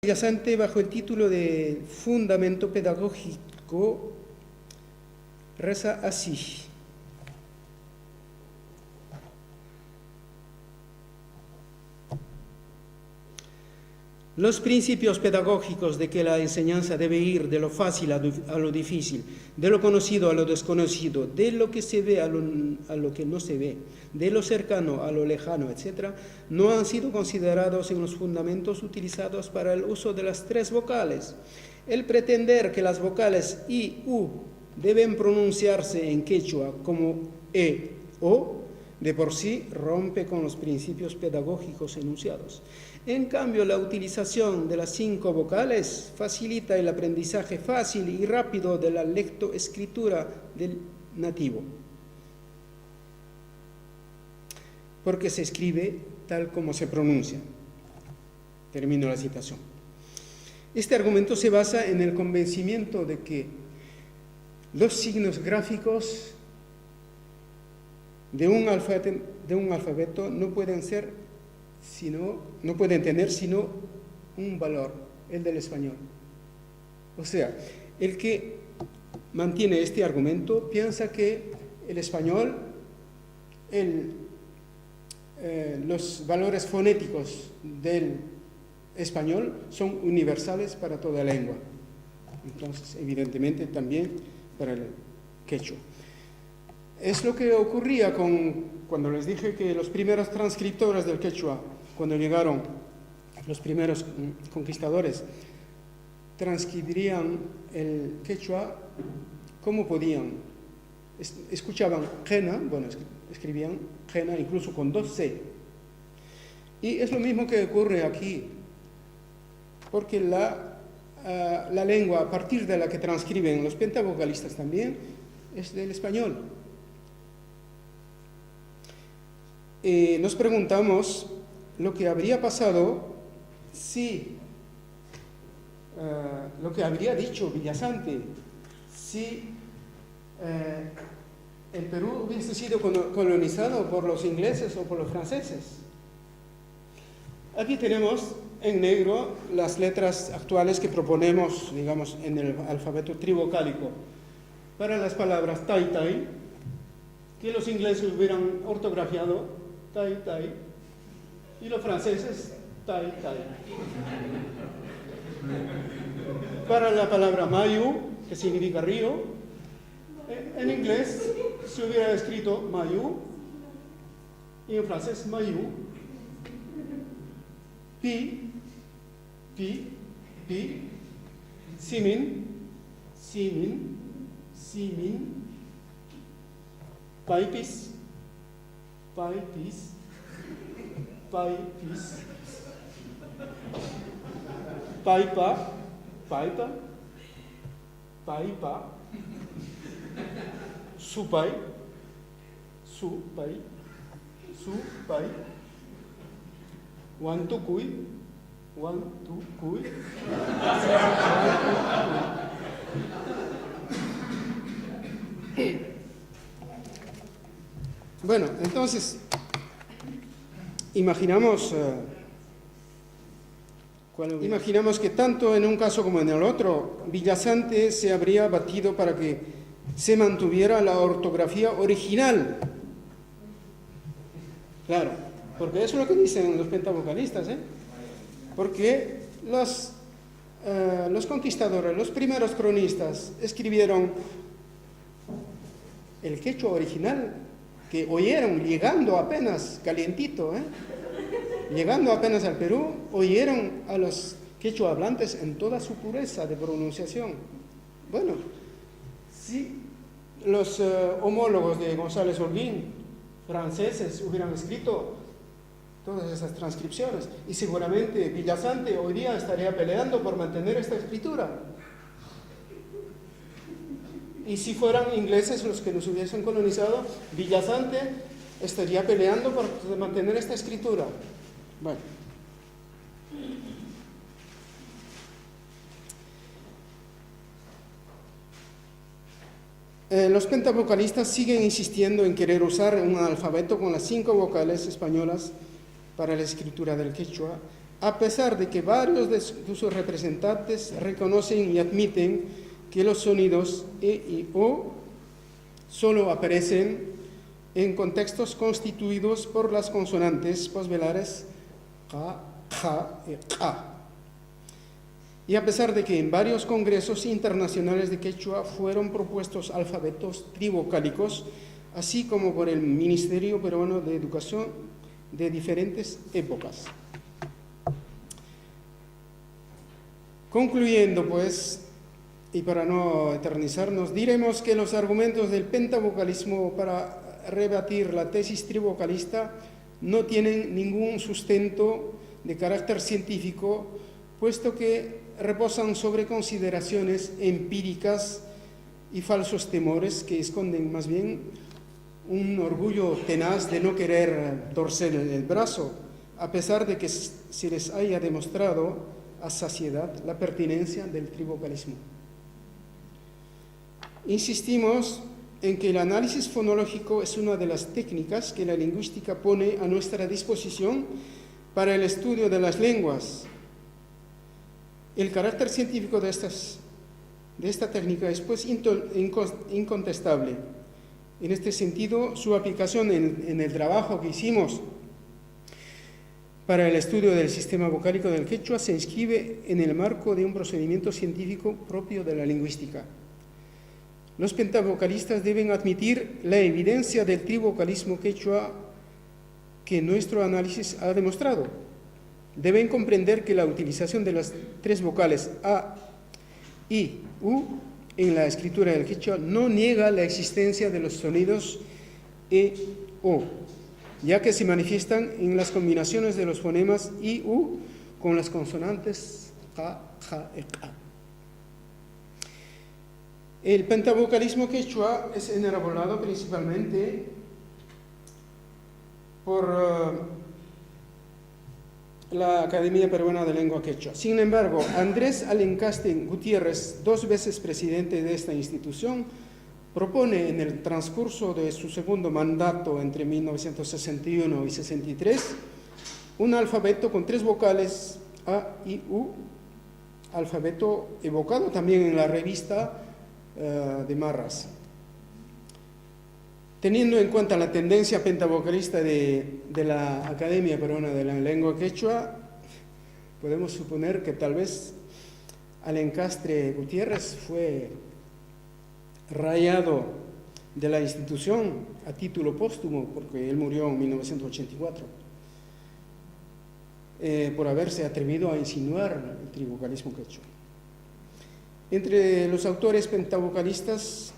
Villasante, bajo el título de Fundamento Pedagógico, reza así. Los principios pedagógicos de que la enseñanza debe ir de lo fácil a lo difícil, de lo conocido a lo desconocido, de lo que se ve a lo que no se ve, de lo cercano a lo lejano, etc., no han sido considerados en los fundamentos utilizados para el uso de las tres vocales. El pretender que las vocales I, U deben pronunciarse en quechua como E, O, de por sí rompe con los principios pedagógicos enunciados. En cambio, la utilización de las 5 vocales facilita el aprendizaje fácil y rápido de la lectoescritura del nativo, porque se escribe tal como se pronuncia. Termino la citación. Este argumento se basa en el convencimiento de que los signos gráficos de un alfabeto no pueden tener sino un valor, el del español. O sea, el que mantiene este argumento piensa que el español, los valores fonéticos del español son universales para toda lengua. Entonces, evidentemente, también para el quechua. Es lo que ocurría cuando les dije que los primeros transcriptores del quechua, cuando llegaron los primeros conquistadores, transcribirían el quechua como podían. Escuchaban jena, escribían jena incluso con 2 C. Y es lo mismo que ocurre aquí, porque la lengua a partir de la que transcriben los pentavocalistas también es del español. Nos preguntamos lo que habría pasado si, lo que habría dicho Villasante, si el Perú hubiese sido colonizado por los ingleses o por los franceses. Aquí tenemos en negro las letras actuales que proponemos, digamos, en el alfabeto trivocálico para las palabras tai, que los ingleses hubieran ortografiado tai, y los franceses tai. Para la palabra mayu, que significa río, en inglés se hubiera escrito mayu y en francés mayu. Pi, simin, paipis, paipa, supai, wantukui. Bueno, entonces, imaginamos que tanto en un caso como en el otro, Villasante se habría batido para que se mantuviera la ortografía original. Claro, porque eso es lo que dicen los pentavocalistas, porque los conquistadores, los primeros cronistas, escribieron el quechua original que oyeron llegando apenas calientito, llegando apenas al Perú, oyeron a los quechua hablantes en toda su pureza de pronunciación. Bueno, si los homólogos de González Holguín, franceses, hubieran escrito todas esas transcripciones, y seguramente Villasante hoy día estaría peleando por mantener esta escritura. Y si fueran ingleses los que nos hubiesen colonizado, Villasante estaría peleando por mantener esta escritura. Bueno. Los pentavocalistas siguen insistiendo en querer usar un alfabeto con las 5 vocales españolas para la escritura del quechua, a pesar de que varios de sus representantes reconocen y admiten que los sonidos E y O solo aparecen en contextos constituidos por las consonantes posvelares Ka, Ja y Ka. Y a pesar de que en varios congresos internacionales de quechua fueron propuestos alfabetos trivocálicos, así como por el Ministerio Peruano de Educación de diferentes épocas. Concluyendo, pues, y para no eternizarnos, diremos que los argumentos del pentavocalismo para rebatir la tesis trivocalista no tienen ningún sustento de carácter científico, puesto que reposan sobre consideraciones empíricas y falsos temores que esconden más bien un orgullo tenaz de no querer torcer el brazo, a pesar de que se les haya demostrado a saciedad la pertinencia del trivocalismo. Insistimos en que el análisis fonológico es una de las técnicas que la lingüística pone a nuestra disposición para el estudio de las lenguas. El carácter científico de esta técnica es pues incontestable. En este sentido, su aplicación en el trabajo que hicimos para el estudio del sistema vocálico del quechua se inscribe en el marco de un procedimiento científico propio de la lingüística. Los pentavocalistas deben admitir la evidencia del trivocalismo quechua que nuestro análisis ha demostrado. Deben comprender que la utilización de las tres vocales A, I, U en la escritura del quechua no niega la existencia de los sonidos E, O, ya que se manifiestan en las combinaciones de los fonemas I, U con las consonantes Ka, Ja y Ka. El pentavocalismo quechua es enarbolado principalmente por la Academia Peruana de Lengua Quechua. Sin embargo, Andrés Alencaste Gutiérrez, 2 veces presidente de esta institución, propone en el transcurso de su segundo mandato entre 1961 y 63 un alfabeto con 3 vocales A, I, U, alfabeto evocado también en la revista de Marras. Teniendo en cuenta la tendencia pentavocalista de la Academia Peruana de la Lengua Quechua, podemos suponer que tal vez Alencastre Gutiérrez fue rayado de la institución a título póstumo, porque él murió en 1984, por haberse atrevido a insinuar el trivocalismo quechua. Entre los autores pentavocalistas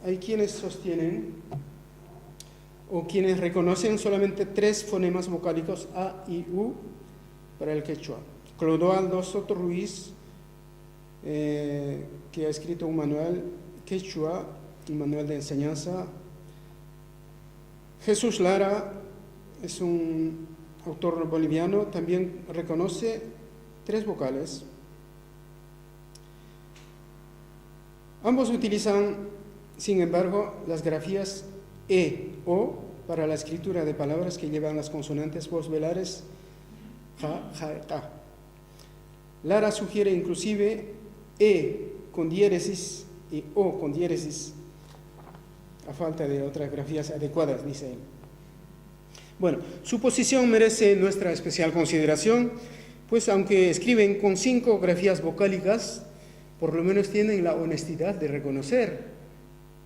hay quienes sostienen o quienes reconocen solamente 3 fonemas vocálicos A, I, U para el quechua. Clodoaldo Soto Ruiz, que ha escrito un manual quechua, un manual de enseñanza. Jesús Lara es un autor boliviano, también reconoce 3 vocales. Ambos utilizan, sin embargo, las grafías E, O para la escritura de palabras que llevan las consonantes posvelares Ja, Ja, Ta. Lara sugiere inclusive E con diéresis y O con diéresis, a falta de otras grafías adecuadas, dice él. Bueno, su posición merece nuestra especial consideración, pues aunque escriben con 5 grafías vocálicas, por lo menos tienen la honestidad de reconocer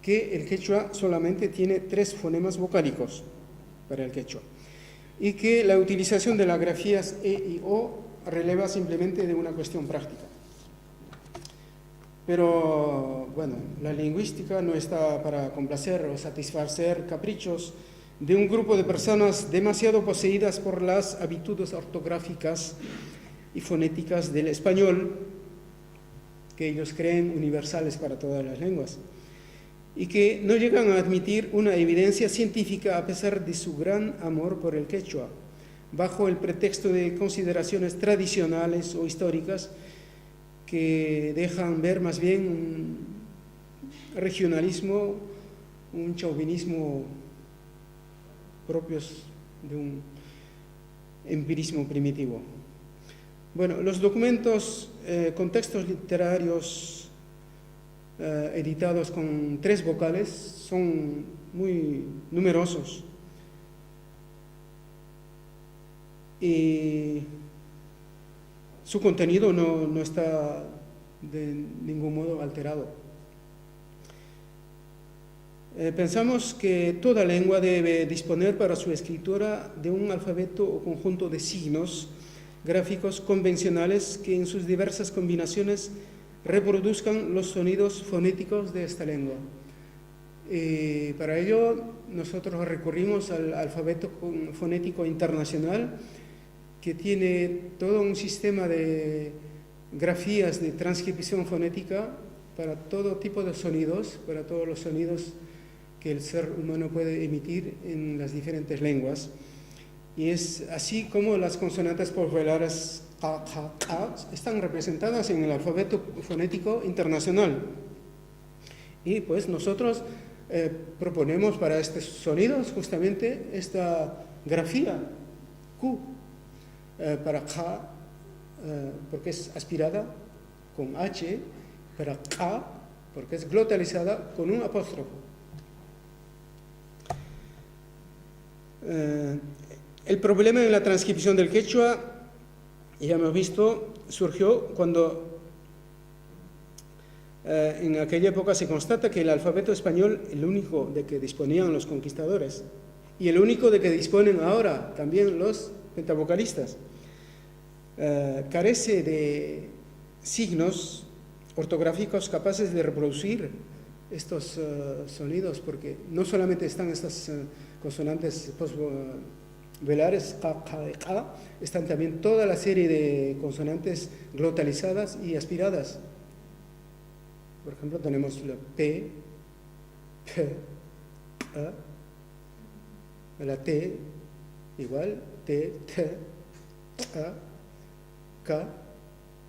que el quechua solamente tiene 3 fonemas vocálicos para el quechua y que la utilización de las grafías E y O releva simplemente de una cuestión práctica. Pero, bueno, la lingüística no está para complacer o satisfacer caprichos de un grupo de personas demasiado poseídas por las habitudes ortográficas y fonéticas del español, que ellos creen universales para todas las lenguas, y que no llegan a admitir una evidencia científica a pesar de su gran amor por el quechua, bajo el pretexto de consideraciones tradicionales o históricas que dejan ver más bien un regionalismo, un chauvinismo propios de un empirismo primitivo. Bueno, los documentos con textos literarios editados con 3 vocales son muy numerosos y su contenido no está de ningún modo alterado. Pensamos que toda lengua debe disponer para su escritura de un alfabeto o conjunto de signos gráficos convencionales que en sus diversas combinaciones reproduzcan los sonidos fonéticos de esta lengua. Para ello nosotros recurrimos al alfabeto fonético internacional, que tiene todo un sistema de grafías de transcripción fonética para todo tipo de sonidos, para todos los sonidos que el ser humano puede emitir en las diferentes lenguas. Y es así como las consonantes povelares ka, ka, ka están representadas en el alfabeto fonético internacional. Y pues nosotros proponemos para estos sonidos justamente esta grafía Q, para K, porque es aspirada con H, para K, porque es glotalizada con un apóstrofo. El problema en la transcripción del quechua, ya hemos visto, surgió cuando en aquella época se constata que el alfabeto español, el único de que disponían los conquistadores y el único de que disponen ahora también los pentavocalistas, carece de signos ortográficos capaces de reproducir estos sonidos, porque no solamente están estas consonantes postvelares, ka, ka, ka, están también toda la serie de consonantes glotalizadas y aspiradas. Por ejemplo, tenemos la P, P, A, la T, igual, T, T, A, K,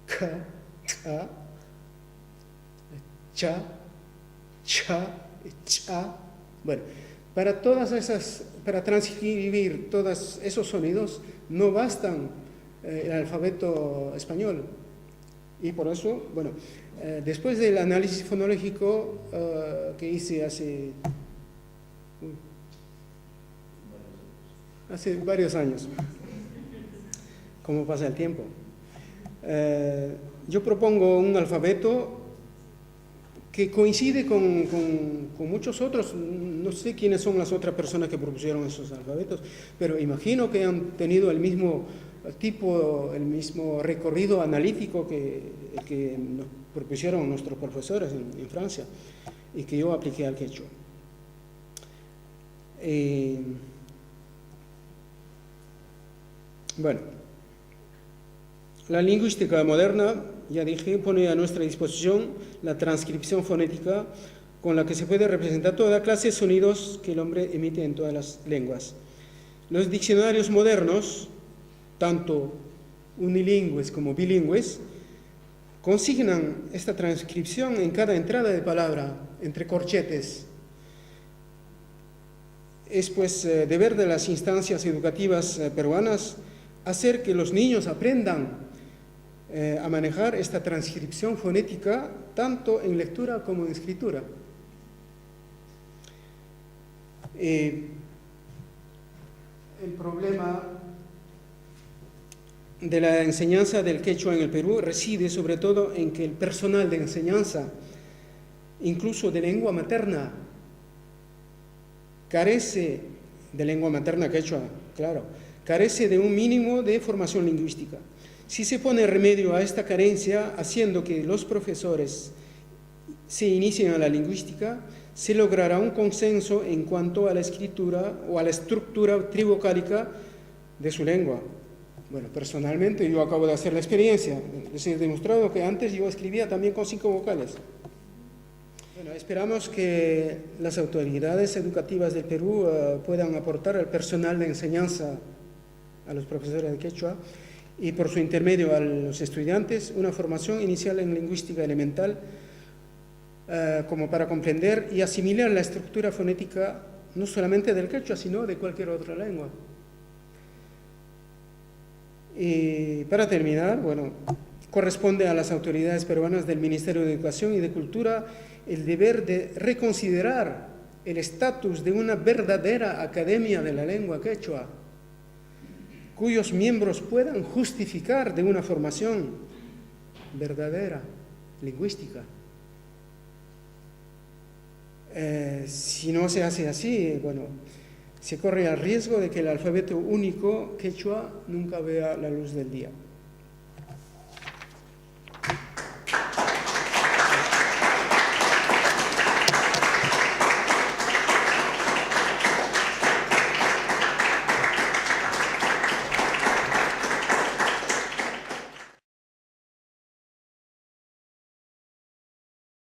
K, A, Cha, Cha, Cha. Bueno, para todas esas, para transcribir todos esos sonidos no bastan el alfabeto español. Y por eso, bueno, después del análisis fonológico que hice hace varios años, como pasa el tiempo, yo propongo un alfabeto que coincide con muchos otros. No sé quiénes son las otras personas que propusieron esos alfabetos, pero imagino que han tenido el mismo tipo, el mismo recorrido analítico que nos propusieron nuestros profesores en Francia y que yo apliqué al quechua. Bueno, la lingüística moderna, ya dije, pone a nuestra disposición la transcripción fonética con la que se puede representar toda clase de sonidos que el hombre emite en todas las lenguas. Los diccionarios modernos, tanto unilingües como bilingües, consignan esta transcripción en cada entrada de palabra, entre corchetes. Es pues deber de las instancias educativas peruanas hacer que los niños aprendan a manejar esta transcripción fonética tanto en lectura como en escritura. El problema de la enseñanza del quechua en el Perú reside sobre todo en que el personal de enseñanza, incluso de lengua materna, carece de lengua materna quechua, claro, carece de un mínimo de formación lingüística. Si se pone remedio a esta carencia haciendo que los profesores se inicien a la lingüística, se logrará un consenso en cuanto a la escritura o a la estructura trivocálica de su lengua. Bueno, personalmente yo acabo de hacer la experiencia, les he demostrado que antes yo escribía también con 5 vocales. Bueno, esperamos que las autoridades educativas del Perú puedan aportar al personal de enseñanza, a los profesores de quechua, y por su intermedio a los estudiantes, una formación inicial en lingüística elemental, como para comprender y asimilar la estructura fonética no solamente del quechua, sino de cualquier otra lengua. Y para terminar, bueno, corresponde a las autoridades peruanas del Ministerio de Educación y de Cultura el deber de reconsiderar el estatus de una verdadera academia de la lengua quechua, cuyos miembros puedan justificar de una formación verdadera, lingüística. Si no se hace así, bueno, se corre el riesgo de que el alfabeto único quechua nunca vea la luz del día.